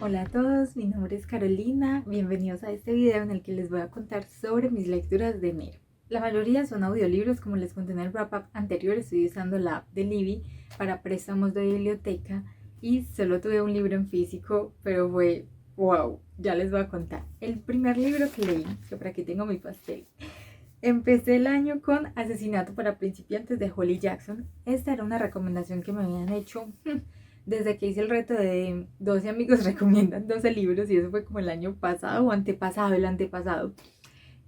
Hola a todos, mi nombre es Carolina, bienvenidos a este video en el que les voy a contar sobre mis lecturas de enero. La mayoría son audiolibros, como les conté en el wrap-up anterior. Estoy usando la app de Libby para préstamos de biblioteca y solo tuve un libro en físico, pero fue wow, ya les voy a contar. El primer libro que leí, que por aquí tengo mi pastel. Empecé el año con Asesinato para principiantes de Holly Jackson. Esta era una recomendación que me habían hecho desde que hice el reto de 12 amigos recomiendan 12 libros, y eso fue como el año pasado o antepasado, el antepasado.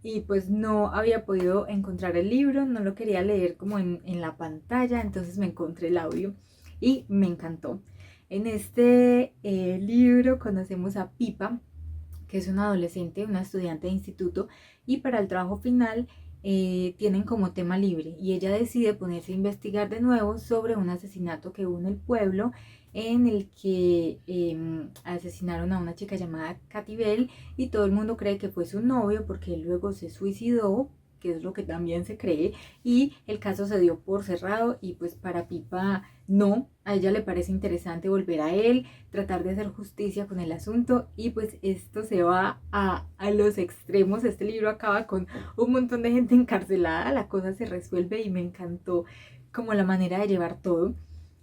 Y pues no había podido encontrar el libro, no lo quería leer como en la pantalla, entonces me encontré el audio y me encantó. En este libro conocemos a Pipa, que es una adolescente, una estudiante de instituto, y para el trabajo final tienen como tema libre y ella decide ponerse a investigar de nuevo sobre un asesinato que hubo en el pueblo, en el que asesinaron a una chica llamada Katy Bell, y todo el mundo cree que fue su novio porque él luego se suicidó, que es lo que también se cree, y el caso se dio por cerrado. Y pues para Pipa no, a ella le parece interesante volver a él, tratar de hacer justicia con el asunto, y pues esto se va a los extremos. Este libro acaba con un montón de gente encarcelada, la cosa se resuelve y me encantó como la manera de llevar todo.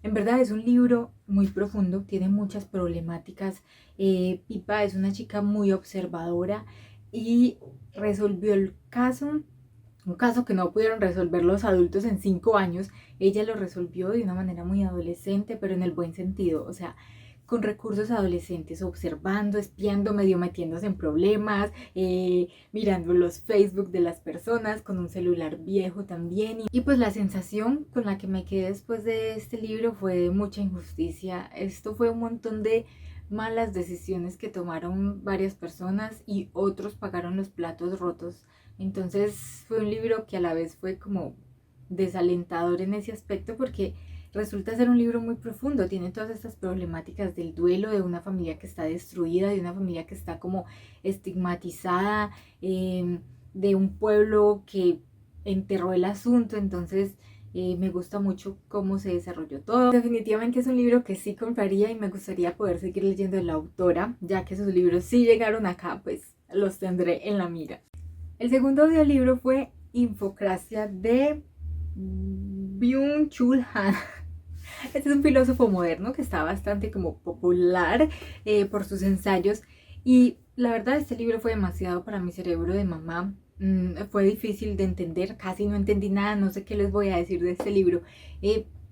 En verdad es un libro muy profundo, tiene muchas problemáticas. Pipa es una chica muy observadora y resolvió el caso, un caso que no pudieron resolver los adultos en 5 años. Ella lo resolvió de una manera muy adolescente, pero en el buen sentido, o sea, con recursos adolescentes, observando, espiando, medio metiéndose en problemas, mirando los Facebook de las personas, con un celular viejo también. Y pues la sensación con la que me quedé después de este libro fue de mucha injusticia. Esto fue un montón de malas decisiones que tomaron varias personas y otros pagaron los platos rotos. Entonces fue un libro que a la vez fue como desalentador en ese aspecto, porque resulta ser un libro muy profundo, tiene todas estas problemáticas del duelo, de una familia que está destruida, de una familia que está como estigmatizada, de un pueblo que enterró el asunto. Entonces me gusta mucho cómo se desarrolló todo. Definitivamente es un libro que sí compraría y me gustaría poder seguir leyendo de la autora, ya que sus libros sí llegaron acá, pues los tendré en la mira. El segundo audiolibro fue Infocracia de Byung-Chul Han. Este es un filósofo moderno que está bastante como popular por sus ensayos, y la verdad este libro fue demasiado para mi cerebro de mamá. Fue difícil de entender, casi no entendí nada, no sé qué les voy a decir de este libro.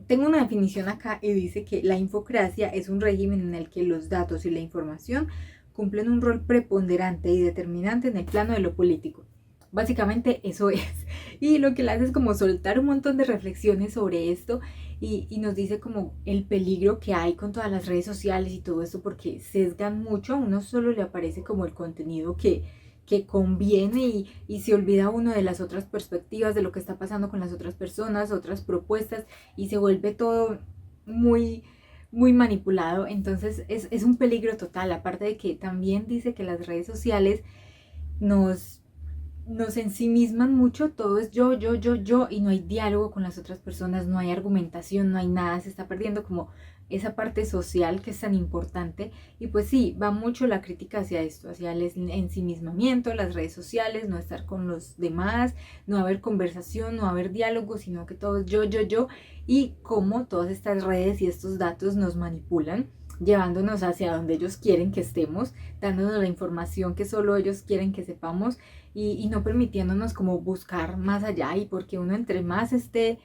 Tengo una definición acá y dice que la infocracia es un régimen en el que los datos y la información cumplen un rol preponderante y determinante en el plano de lo político. Básicamente eso es. Y lo que le hace es como soltar un montón de reflexiones sobre esto, y nos dice como el peligro que hay con todas las redes sociales y todo esto, porque sesgan mucho. A uno solo le aparece como el contenido que conviene, y se olvida uno de las otras perspectivas, de lo que está pasando con las otras personas, otras propuestas, y se vuelve todo muy muy manipulado. Entonces es un peligro total, aparte de que también dice que las redes sociales nos ensimisman mucho, todo es yo, y no hay diálogo con las otras personas, no hay argumentación, no hay nada, se está perdiendo como esa parte social que es tan importante. Y pues sí, va mucho la crítica hacia esto, hacia el ensimismamiento, las redes sociales, no estar con los demás, no haber conversación, no haber diálogo, sino que todo es yo, y cómo todas estas redes y estos datos nos manipulan, llevándonos hacia donde ellos quieren que estemos, dándonos la información que solo ellos quieren que sepamos, y no permitiéndonos como buscar más allá. Y porque uno entre más esté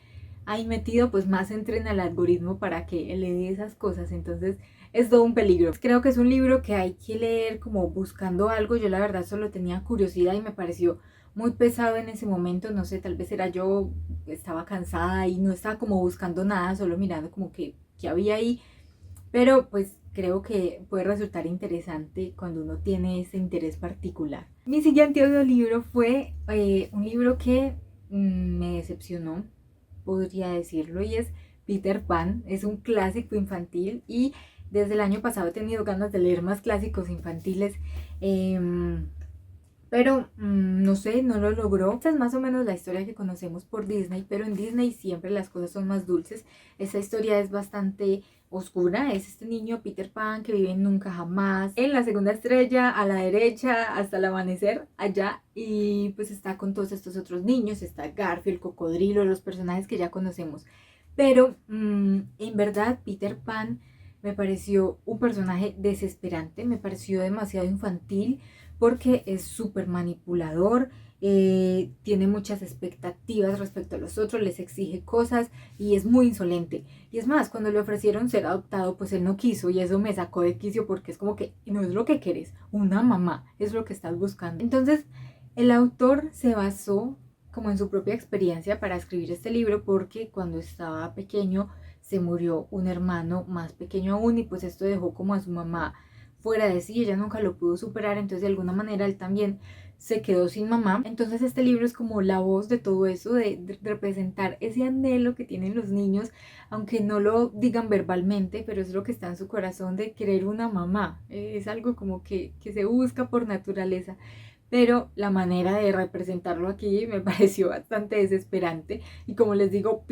ahí metido, pues más entrena el algoritmo para que le dé esas cosas. Entonces es todo un peligro. Creo que es un libro que hay que leer como buscando algo. Yo la verdad solo tenía curiosidad y me pareció muy pesado en ese momento. No sé, tal vez era yo, estaba cansada y no estaba como buscando nada, solo mirando como que había ahí. Pero pues creo que puede resultar interesante cuando uno tiene ese interés particular. Mi siguiente audiolibro fue un libro que me decepcionó, podría decirlo, y es Peter Pan. Es un clásico infantil y desde el año pasado he tenido ganas de leer más clásicos infantiles. Pero no sé, no lo logró. Esta es más o menos la historia que conocemos por Disney, pero en Disney siempre las cosas son más dulces. Esta historia es bastante oscura. Es este niño Peter Pan que vive en Nunca Jamás, en la segunda estrella, a la derecha, hasta el amanecer, allá, y pues está con todos estos otros niños, está Garfield, Cocodrilo, los personajes que ya conocemos. Pero en verdad Peter Pan me pareció un personaje desesperante, me pareció demasiado infantil porque es súper manipulador, tiene muchas expectativas respecto a los otros, les exige cosas y es muy insolente. Y es más, cuando le ofrecieron ser adoptado, pues él no quiso y eso me sacó de quicio porque es como que no es lo que quieres, una mamá es lo que estás buscando. Entonces, el autor se basó como en su propia experiencia para escribir este libro porque cuando estaba pequeño se murió un hermano más pequeño aún y pues esto dejó como a su mamá fuera de sí, ella nunca lo pudo superar, entonces de alguna manera él también se quedó sin mamá. Entonces este libro es como la voz de todo eso, de representar ese anhelo que tienen los niños, aunque no lo digan verbalmente, pero es lo que está en su corazón de querer una mamá. Es algo como que se busca por naturaleza. Pero la manera de representarlo aquí me pareció bastante desesperante y como les digo,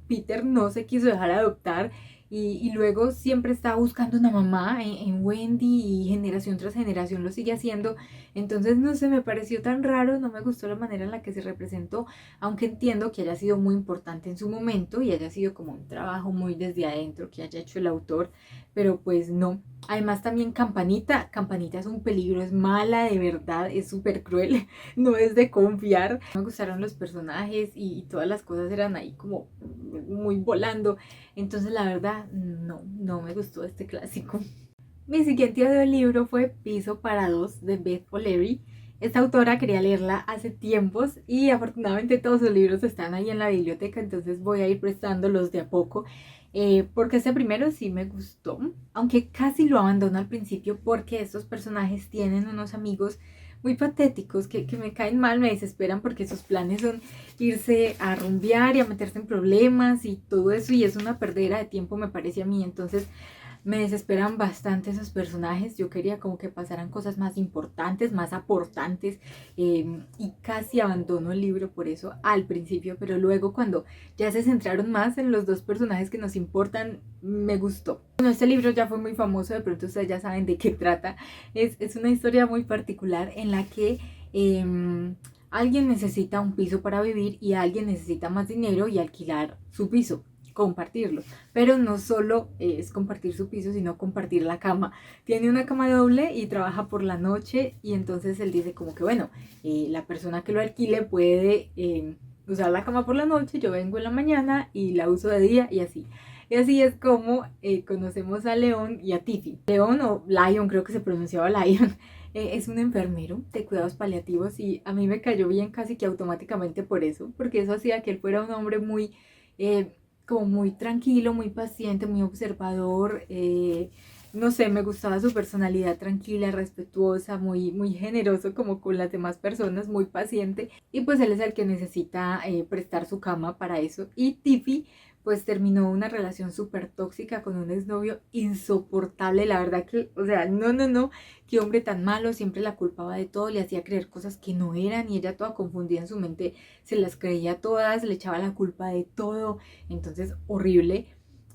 Peter no se quiso dejar adoptar y luego siempre estaba buscando una mamá en Wendy y generación tras generación lo sigue haciendo. Entonces no sé, me pareció tan raro, no me gustó la manera en la que se representó, aunque entiendo que haya sido muy importante en su momento y haya sido como un trabajo muy desde adentro que haya hecho el autor, pero pues no. Además también Campanita es un peligro, es mala de verdad, es súper cruel, no es de confiar. Me gustaron los personajes y todas las cosas eran ahí como muy volando, entonces la verdad no me gustó este clásico. Mi siguiente audiolibro fue Piso para dos de Beth O'Leary. Esta autora quería leerla hace tiempos y afortunadamente todos sus libros están ahí en la biblioteca, entonces voy a ir prestándolos de a poco. Porque este primero sí me gustó, aunque casi lo abandono al principio porque estos personajes tienen unos amigos muy patéticos que me caen mal, me desesperan porque sus planes son irse a rumbear y a meterse en problemas y todo eso y es una perdera de tiempo me parece a mí, entonces me desesperan bastante esos personajes. Yo quería como que pasaran cosas más importantes, más aportantes y casi abandono el libro por eso al principio, pero luego cuando ya se centraron más en los dos personajes que nos importan, me gustó. Bueno, este libro ya fue muy famoso, de pronto ustedes ya saben de qué trata. Es una historia muy particular en la que alguien necesita un piso para vivir y alguien necesita más dinero y alquilar su piso, compartirlo, pero no solo es compartir su piso, sino compartir la cama. Tiene una cama doble y trabaja por la noche y entonces él dice como que bueno, la persona que lo alquile puede usar la cama por la noche, yo vengo en la mañana y la uso de día y así. Y así es como conocemos a León y a Tiffy. León o Lion, creo que se pronunciaba Lion, es un enfermero de cuidados paliativos y a mí me cayó bien casi que automáticamente por eso, porque eso hacía que él fuera un hombre muy como muy tranquilo, muy paciente, muy observador. No sé, me gustaba su personalidad tranquila, respetuosa, muy generoso como con las demás personas, muy paciente. Y pues él es el que necesita prestar su cama para eso. Y Tiffy pues terminó una relación súper tóxica con un exnovio insoportable, la verdad que, o sea, no, qué hombre tan malo, siempre la culpaba de todo, le hacía creer cosas que no eran y ella toda confundida en su mente se las creía todas, le echaba la culpa de todo, entonces horrible.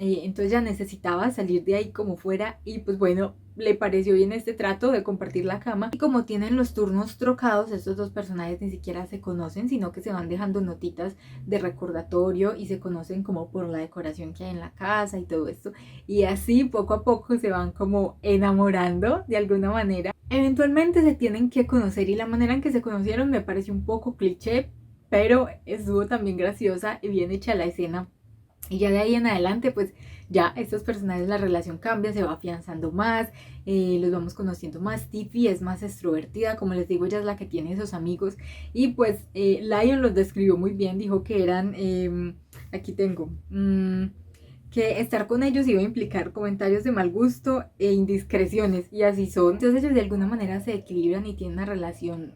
Entonces ya necesitaba salir de ahí como fuera y pues bueno, le pareció bien este trato de compartir la cama y como tienen los turnos trocados, estos dos personajes ni siquiera se conocen, sino que se van dejando notitas de recordatorio y se conocen como por la decoración que hay en la casa y todo esto y así poco a poco se van como enamorando de alguna manera. Eventualmente se tienen que conocer y la manera en que se conocieron me pareció un poco cliché, pero estuvo también graciosa y bien hecha la escena. Y ya de ahí en adelante, pues ya estos personajes, la relación cambia, se va afianzando más, los vamos conociendo más. Tiffy es más extrovertida, como les digo, ella es la que tiene esos amigos. Y pues Lion los describió muy bien, dijo que eran, aquí tengo, que estar con ellos iba a implicar comentarios de mal gusto e indiscreciones, y así son. Entonces ellos de alguna manera se equilibran y tienen una relación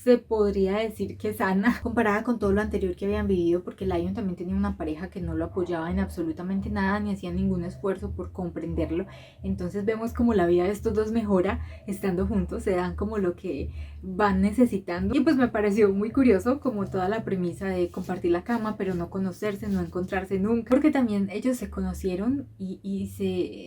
se podría decir que sana comparada con todo lo anterior que habían vivido, porque Lion también tenía una pareja que no lo apoyaba en absolutamente nada ni hacía ningún esfuerzo por comprenderlo. Entonces vemos como la vida de estos dos mejora estando juntos, se dan como lo que van necesitando. Y pues me pareció muy curioso como toda la premisa de compartir la cama pero no conocerse, no encontrarse nunca, porque también ellos se conocieron y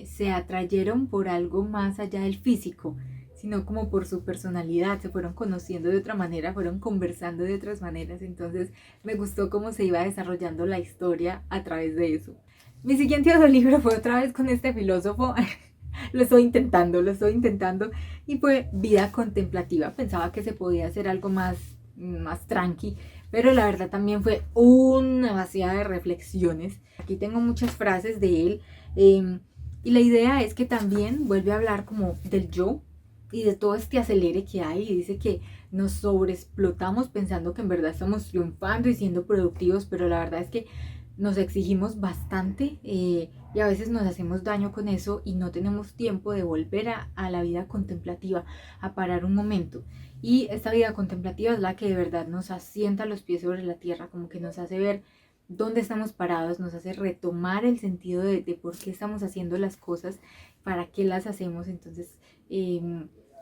se atrayeron por algo más allá del físico, sino como por su personalidad, se fueron conociendo de otra manera, fueron conversando de otras maneras. Entonces me gustó cómo se iba desarrollando la historia a través de eso. Mi siguiente audiolibro fue otra vez con este filósofo. Lo estoy intentando, y fue Vida Contemplativa. Pensaba que se podía hacer algo más tranqui, pero la verdad también fue una vacía de reflexiones. Aquí tengo muchas frases de él, y la idea es que también vuelve a hablar como del yo y de todo este acelere que hay, y dice que nos sobreexplotamos pensando que en verdad estamos triunfando y siendo productivos, pero la verdad es que nos exigimos bastante, y a veces nos hacemos daño con eso y no tenemos tiempo de volver a la vida contemplativa, a parar un momento. Y esta vida contemplativa es la que de verdad nos asienta los pies sobre la tierra, como que nos hace ver dónde estamos parados, nos hace retomar el sentido de por qué estamos haciendo las cosas, para qué las hacemos. Entonces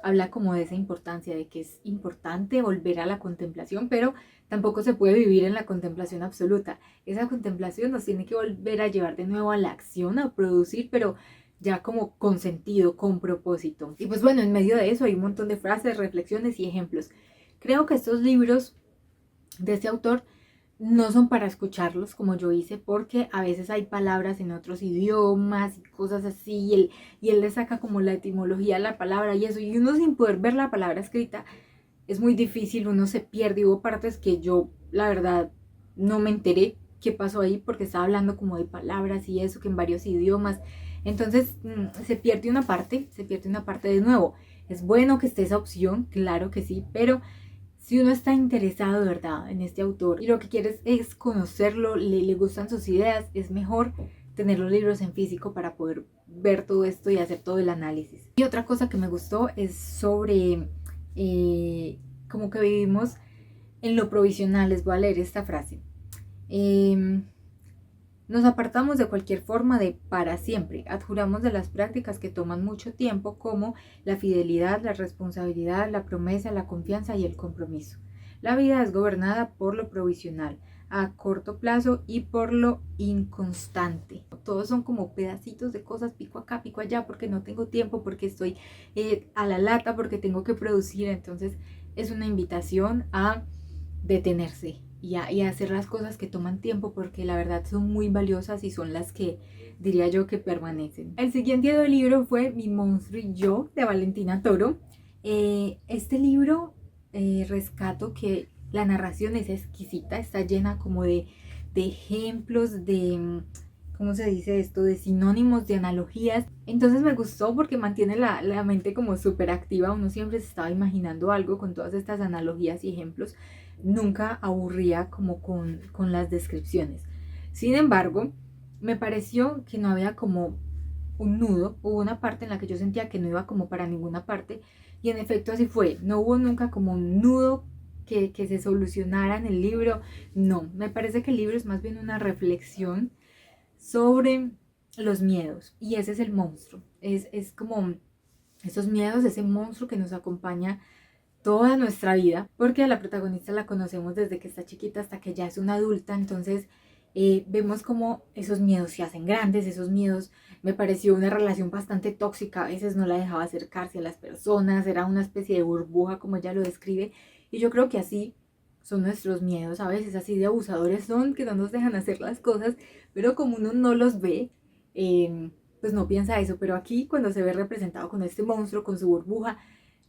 habla como de esa importancia, de que es importante volver a la contemplación, pero tampoco se puede vivir en la contemplación absoluta. Esa contemplación nos tiene que volver a llevar de nuevo a la acción, a producir, pero ya como con sentido, con propósito. Y pues bueno, en medio de eso hay un montón de frases, reflexiones y ejemplos. Creo que estos libros de este autor no son para escucharlos como yo hice, porque a veces hay palabras en otros idiomas y cosas así, y él le saca como la etimología a la palabra y eso, y uno sin poder ver la palabra escrita es muy difícil, uno se pierde. Y hubo partes que yo la verdad no me enteré qué pasó ahí, porque estaba hablando como de palabras y eso, que en varios idiomas. Entonces se pierde una parte de nuevo. Es bueno que esté esa opción, claro que sí, pero si uno está interesado de verdad en este autor y lo que quieres es conocerlo, le gustan sus ideas, es mejor tener los libros en físico para poder ver todo esto y hacer todo el análisis. Y otra cosa que me gustó es sobre como que vivimos en lo provisional. Les voy a leer esta frase. Nos apartamos de cualquier forma de para siempre, adjuramos de las prácticas que toman mucho tiempo, como la fidelidad, la responsabilidad, la promesa, la confianza y el compromiso. La vida es gobernada por lo provisional, a corto plazo, y por lo inconstante. Todos son como pedacitos de cosas, pico acá, pico allá, porque no tengo tiempo, porque estoy a la lata, porque tengo que producir. Entonces es una invitación a detenerse y a hacer las cosas que toman tiempo, porque la verdad son muy valiosas y son las que diría yo que permanecen. El siguiente libro fue Mi monstruo y yo, de Valentina Toro. Este libro rescato que la narración es exquisita, está llena como de ejemplos, de ¿cómo se dice esto? De sinónimos, de analogías. Entonces me gustó porque mantiene la mente como súper activa. Uno siempre se estaba imaginando algo con todas estas analogías y ejemplos. Nunca aburría como con las descripciones. Sin embargo, me pareció que no había como un nudo. Hubo una parte en la que yo sentía que no iba como para ninguna parte, y en efecto así fue. No hubo nunca como un nudo que se solucionara en el libro. No, me parece que el libro es más bien una reflexión sobre los miedos, y ese es el monstruo. Es como esos miedos, ese monstruo que nos acompaña toda nuestra vida, porque a la protagonista la conocemos desde que está chiquita hasta que ya es una adulta. Entonces vemos como esos miedos se hacen grandes. Esos miedos, me pareció una relación bastante tóxica, a veces no la dejaba acercarse a las personas, era una especie de burbuja como ella lo describe, y yo creo que así son nuestros miedos, a veces así de abusadores son, que no nos dejan hacer las cosas, pero como uno no los ve, pues no piensa eso. Pero aquí, cuando se ve representado con este monstruo, con su burbuja,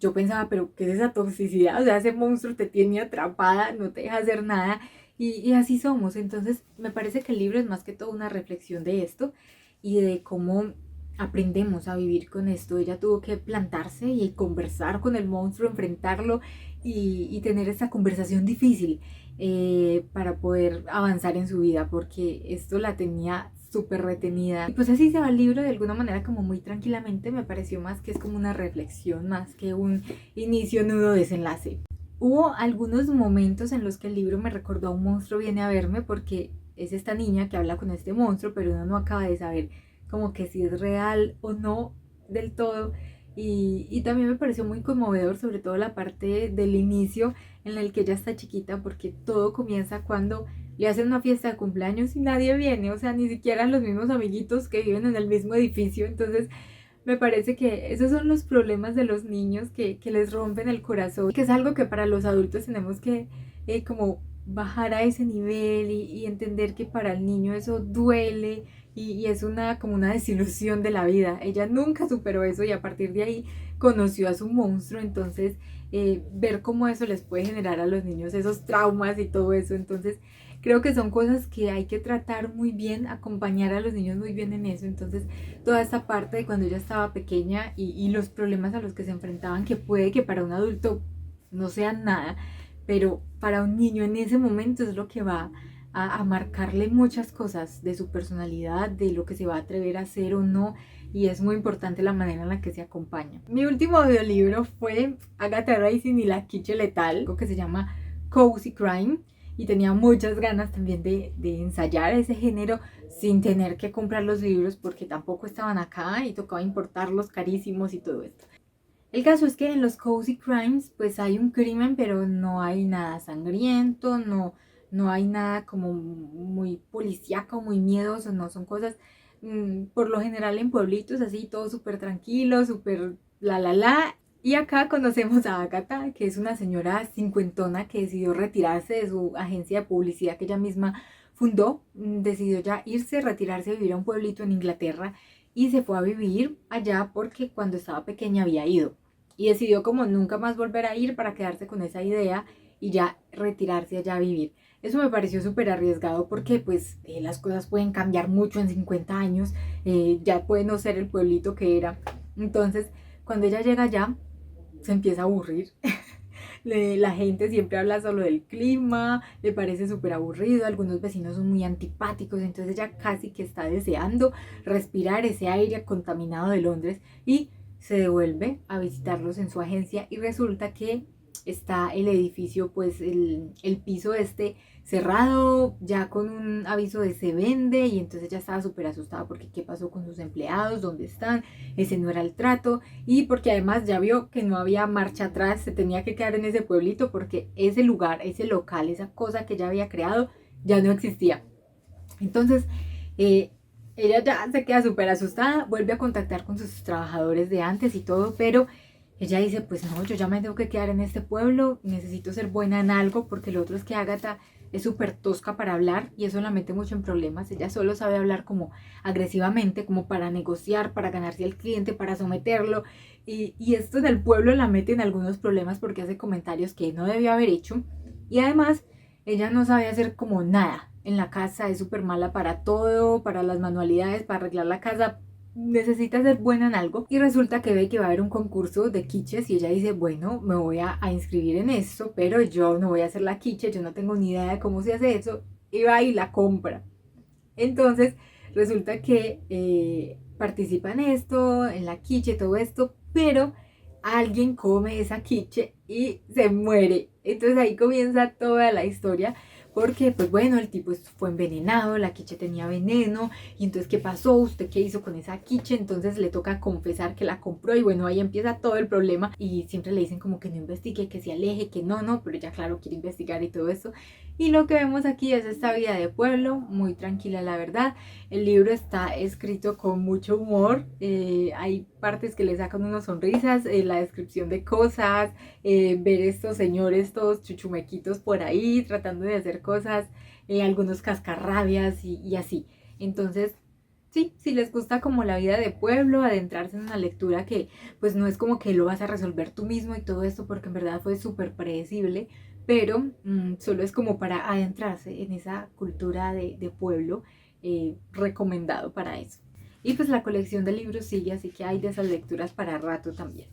yo pensaba, pero ¿qué es esa toxicidad? O sea, ese monstruo te tiene atrapada, no te deja hacer nada, y así somos. Entonces me parece que el libro es más que todo una reflexión de esto y de cómo aprendemos a vivir con esto. Ella tuvo que plantarse y conversar con el monstruo, enfrentarlo y tener esta conversación difícil para poder avanzar en su vida, porque esto la tenía súper retenida. Y pues así se va el libro de alguna manera como muy tranquilamente. Me pareció más que es como una reflexión, más que un inicio, nudo, desenlace. Hubo algunos momentos en los que el libro me recordó a Un monstruo viene a verme, porque es esta niña que habla con este monstruo, pero uno no acaba de saber como que si es real o no del todo. Y también me pareció muy conmovedor, sobre todo la parte del inicio en el que ella está chiquita, porque todo comienza cuando le hacen una fiesta de cumpleaños y nadie viene, o sea, ni siquiera los mismos amiguitos que viven en el mismo edificio. Entonces me parece que esos son los problemas de los niños que les rompen el corazón, que es algo que para los adultos tenemos que como bajar a ese nivel y entender que para el niño eso duele y es una como una desilusión de la vida. Ella nunca superó eso y a partir de ahí conoció a su monstruo. Entonces ver cómo eso les puede generar a los niños esos traumas y todo eso. Entonces creo que son cosas que hay que tratar muy bien, acompañar a los niños muy bien en eso. Entonces toda esta parte de cuando ella estaba pequeña y los problemas a los que se enfrentaban, que puede que para un adulto no sean nada, pero para un niño en ese momento es lo que va a marcarle muchas cosas de su personalidad, de lo que se va a atrever a hacer o no, y es muy importante la manera en la que se acompaña. Mi último audiolibro fue Agatha Racing y la Quiche Letal, algo que se llama Cozy Crime, y tenía muchas ganas también de ensayar ese género sin tener que comprar los libros, porque tampoco estaban acá y tocaba importarlos carísimos y todo esto. El caso es que en los Cozy Crimes pues hay un crimen, pero no hay nada sangriento, no hay nada como muy policíaco, muy miedoso, no, son cosas por lo general en pueblitos así, todo súper tranquilo, súper la. Y acá conocemos a Agatha, que es una señora cincuentona que decidió retirarse de su agencia de publicidad que ella misma fundó, decidió ya irse, retirarse a vivir a un pueblito en Inglaterra y se fue a vivir allá porque cuando estaba pequeña había ido y decidió como nunca más volver a ir para quedarse con esa idea y ya retirarse allá a vivir. Eso me pareció súper arriesgado porque pues las cosas pueden cambiar mucho en 50 años, ya puede no ser el pueblito que era. Entonces cuando ella llega allá se empieza a aburrir. La gente siempre habla solo del clima, le parece súper aburrido, algunos vecinos son muy antipáticos, entonces ella casi que está deseando respirar ese aire contaminado de Londres y se devuelve a visitarlos en su agencia y resulta que está el edificio, pues el piso cerrado, ya con un aviso de se vende, y entonces ya estaba súper asustada porque qué pasó con sus empleados, dónde están, ese no era el trato, y porque además ya vio que no había marcha atrás, se tenía que quedar en ese pueblito porque ese lugar, ese local, esa cosa que ella había creado ya no existía. Entonces ella ya se queda súper asustada, vuelve a contactar con sus trabajadores de antes y todo, pero ella dice, pues no, yo ya me tengo que quedar en este pueblo, necesito ser buena en algo, porque lo otro es que Agatha es súper tosca para hablar y eso la mete mucho en problemas. Ella solo sabe hablar como agresivamente, como para negociar, para ganarse al cliente, para someterlo, y esto en el pueblo la mete en algunos problemas porque hace comentarios que no debió haber hecho, y además ella no sabe hacer como nada en la casa, es súper mala para todo, para las manualidades, para arreglar la casa, necesita ser buena en algo, y resulta que ve que va a haber un concurso de quiches y ella dice, bueno, me voy a inscribir en esto, pero yo no voy a hacer la quiche, yo no tengo ni idea de cómo se hace eso, y va y la compra. Entonces resulta que participa en esto, en la quiche, todo esto, pero alguien come esa quiche y se muere. Entonces ahí comienza toda la historia, porque pues bueno, el tipo fue envenenado, la quiche tenía veneno, y entonces ¿qué pasó? ¿Usted qué hizo con esa quiche? Entonces le toca confesar que la compró, y bueno, ahí empieza todo el problema, y siempre le dicen como que no investigue, que se aleje, que no, pero ella claro quiere investigar y todo eso. Y lo que vemos aquí es esta vida de pueblo, muy tranquila la verdad. El libro está escrito con mucho humor, hay partes que le sacan unas sonrisas, la descripción de cosas, ver estos señores todos chuchumequitos por ahí tratando de hacer cosas, algunos cascarrabias y así. Entonces, sí, si les gusta como la vida de pueblo, adentrarse en una lectura que pues no es como que lo vas a resolver tú mismo y todo esto, porque en verdad fue súper predecible, pero solo es como para adentrarse en esa cultura de pueblo, recomendado para eso. Y pues la colección de libros sigue, así que hay de esas lecturas para rato también.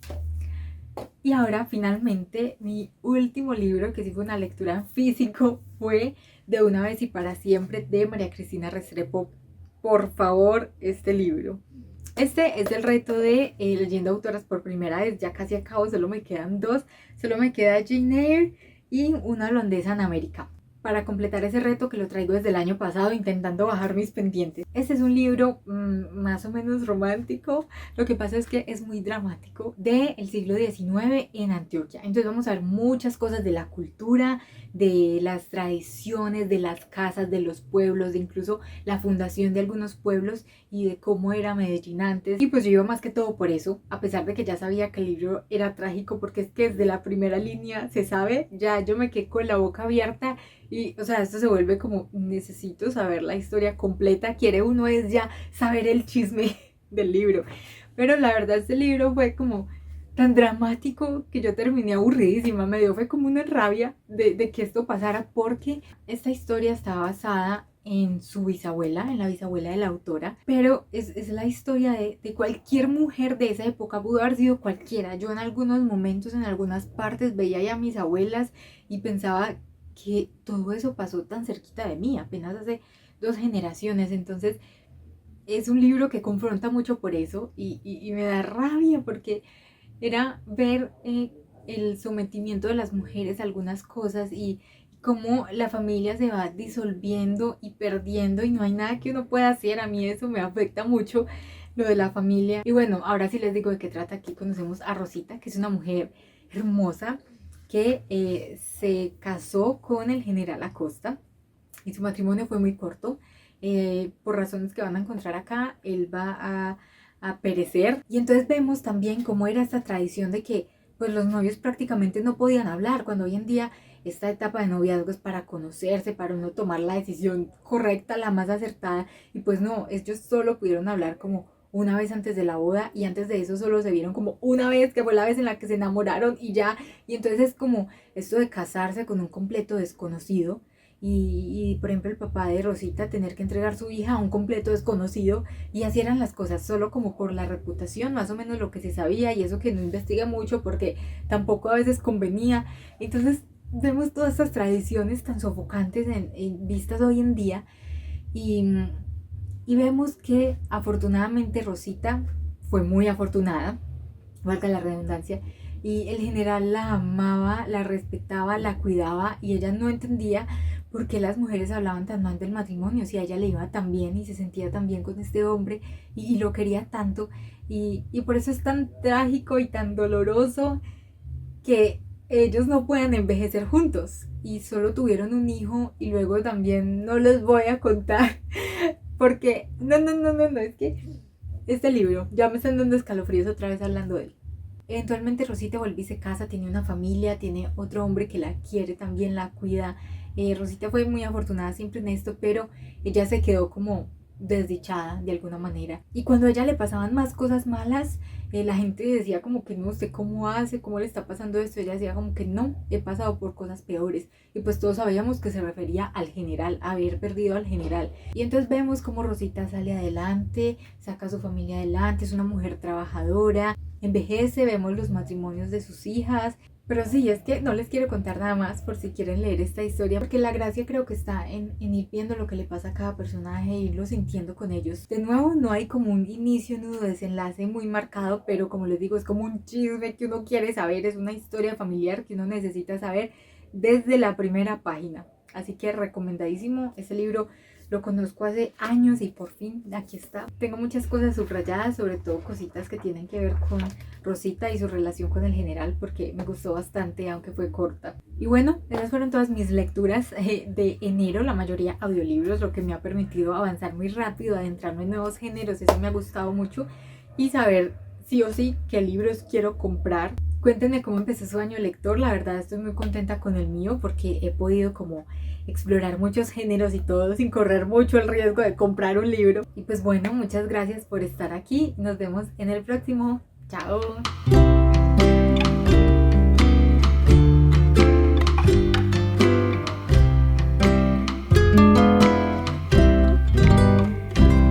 Y ahora finalmente mi último libro, que sí fue una lectura en físico, fue De una vez y para siempre, de María Cristina Restrepo. Por favor, este libro. Este es el reto de leyendo autoras por primera vez, ya casi acabo, solo me quedan 2, solo me queda Jane Eyre y Una holandesa en América, para completar ese reto que lo traigo desde el año pasado intentando bajar mis pendientes. Este es un libro más o menos romántico, lo que pasa es que es muy dramático, del siglo XIX en Antioquia. Entonces vamos a ver muchas cosas de la cultura, de las tradiciones, de las casas, de los pueblos, de incluso la fundación de algunos pueblos y de cómo era Medellín antes. Y pues yo iba más que todo por eso, a pesar de que ya sabía que el libro era trágico, porque es que desde la primera línea se sabe, ya yo me quedé con la boca abierta. Y, o sea, esto se vuelve como, necesito saber la historia completa, quiere uno es ya saber el chisme del libro. Pero la verdad este libro fue como tan dramático que yo terminé aburridísima, me dio fue como una rabia de que esto pasara, porque esta historia está basada en su bisabuela, en la bisabuela de la autora, pero es la historia de cualquier mujer de esa época, pudo haber sido cualquiera. Yo en algunos momentos, en algunas partes veía ya a mis abuelas y pensaba que todo eso pasó tan cerquita de mí, apenas hace 2 generaciones. Entonces es un libro que confronta mucho por eso y me da rabia porque era ver el sometimiento de las mujeres a algunas cosas y cómo la familia se va disolviendo y perdiendo y no hay nada que uno pueda hacer. A mí eso me afecta mucho, lo de la familia. Y bueno, ahora sí les digo de qué trata. Aquí conocemos a Rosita, que es una mujer hermosa que se casó con el general Acosta y su matrimonio fue muy corto. Por razones que van a encontrar acá, él va a perecer. Y entonces vemos también cómo era esta tradición de que pues los novios prácticamente no podían hablar, cuando hoy en día esta etapa de noviazgo es para conocerse, para uno tomar la decisión correcta, la más acertada, y pues no, ellos solo pudieron hablar como una vez antes de la boda, y antes de eso solo se vieron como una vez, que fue la vez en la que se enamoraron y ya. Y entonces es como esto de casarse con un completo desconocido. Y por ejemplo el papá de Rosita tener que entregar su hija a un completo desconocido, y así eran las cosas, solo como por la reputación, más o menos lo que se sabía, y eso que no investiga mucho porque tampoco a veces convenía. Entonces vemos todas estas tradiciones tan sofocantes vistas hoy en día, y, y vemos que afortunadamente Rosita fue muy afortunada, valga la redundancia, y el general la amaba, la respetaba, la cuidaba, y ella no entendía por qué las mujeres hablaban tan mal del matrimonio, si a ella le iba tan bien y se sentía tan bien con este hombre y lo quería tanto, y por eso es tan trágico y tan doloroso que ellos no puedan envejecer juntos y solo tuvieron un hijo, y luego también no les voy a contar porque no, es que este libro ya me están dando escalofríos otra vez hablando de él. Eventualmente Rosita vuelve y se casa, tiene una familia, tiene otro hombre que la quiere, también la cuida. Rosita fue muy afortunada siempre en esto, pero ella se quedó como desdichada de alguna manera. Y cuando a ella le pasaban más cosas malas, la gente decía como que no sé cómo hace, cómo le está pasando esto. Ella decía como que no, he pasado por cosas peores. Y pues todos sabíamos que se refería al general, a haber perdido al general. Y entonces vemos cómo Rosita sale adelante, saca a su familia adelante, es una mujer trabajadora, envejece, vemos los matrimonios de sus hijas. Pero sí, es que no les quiero contar nada más por si quieren leer esta historia, porque la gracia creo que está en ir viendo lo que le pasa a cada personaje e irlo sintiendo con ellos. De nuevo, no hay como un inicio, nudo, desenlace muy marcado, pero como les digo, es como un chisme que uno quiere saber, es una historia familiar que uno necesita saber desde la primera página. Así que recomendadísimo. Este libro lo conozco hace años y por fin aquí está. Tengo muchas cosas subrayadas, sobre todo cositas que tienen que ver con Rosita y su relación con el general, porque me gustó bastante, aunque fue corta. Y bueno, esas fueron todas mis lecturas de enero, la mayoría audiolibros, lo que me ha permitido avanzar muy rápido, adentrarme en nuevos géneros. Eso me ha gustado mucho, y saber sí o sí qué libros quiero comprar. Cuéntenme cómo empezó su año lector. La verdad estoy muy contenta con el mío porque he podido como explorar muchos géneros y todo sin correr mucho el riesgo de comprar un libro. Y pues bueno, muchas gracias por estar aquí. Nos vemos en el próximo. Chao.